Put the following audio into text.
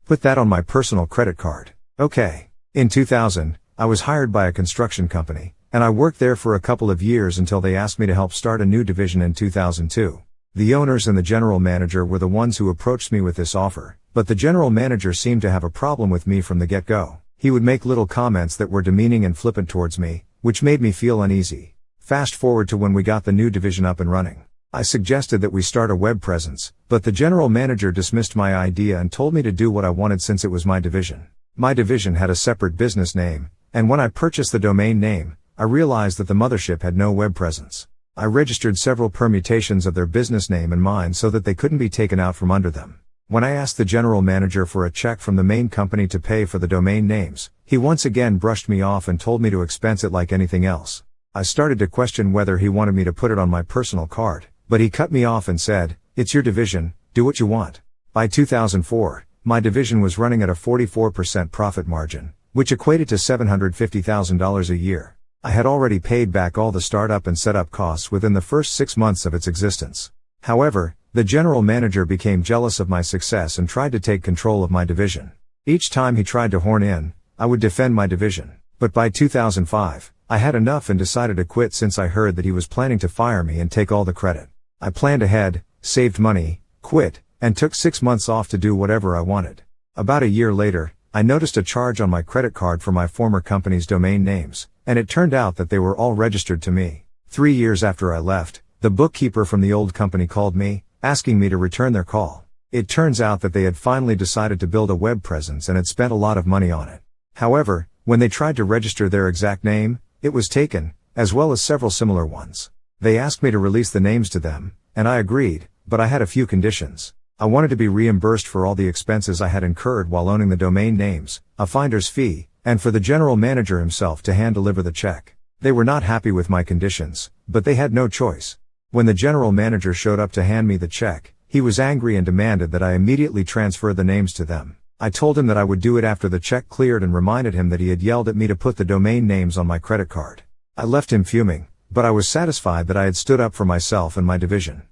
Put that on my personal credit card. Okay. In 2000, I was hired by a construction company, and I worked there for a couple of years until they asked me to help start a new division in 2002. The owners and the general manager were the ones who approached me with this offer, but the general manager seemed to have a problem with me from the get-go. He would make little comments that were demeaning and flippant towards me, which made me feel uneasy. Fast forward to when we got the new division up and running. I suggested that we start a web presence, but the general manager dismissed my idea and told me to do what I wanted since it was my division. My division had a separate business name, and when I purchased the domain name, I realized that the mothership had no web presence. I registered several permutations of their business name and mine so that they couldn't be taken out from under them. When I asked the general manager for a check from the main company to pay for the domain names, he once again brushed me off and told me to expense it like anything else. I started to question whether he wanted me to put it on my personal card, but he cut me off and said, "It's your division, do what you want." By 2004, my division was running at a 44% profit margin, which equated to $750,000 a year. I had already paid back all the startup and setup costs within the first 6 months of its existence. However, the general manager became jealous of my success and tried to take control of my division. Each time he tried to horn in, I would defend my division. But by 2005, I had enough and decided to quit since I heard that he was planning to fire me and take all the credit. I planned ahead, saved money, quit, and took 6 months off to do whatever I wanted. About a year later, I noticed a charge on my credit card for my former company's domain names, and it turned out that they were all registered to me. 3 years after I left, the bookkeeper from the old company called me, asking me to return their call. It turns out that they had finally decided to build a web presence and had spent a lot of money on it. However, when they tried to register their exact name, it was taken, as well as several similar ones. They asked me to release the names to them, and I agreed, but I had a few conditions. I wanted to be reimbursed for all the expenses I had incurred while owning the domain names, a finder's fee, and for the general manager himself to hand-deliver the check. They were not happy with my conditions, but they had no choice. When the general manager showed up to hand me the check, he was angry and demanded that I immediately transfer the names to them. I told him that I would do it after the check cleared and reminded him that he had yelled at me to put the domain names on my credit card. I left him fuming, but I was satisfied that I had stood up for myself and my division.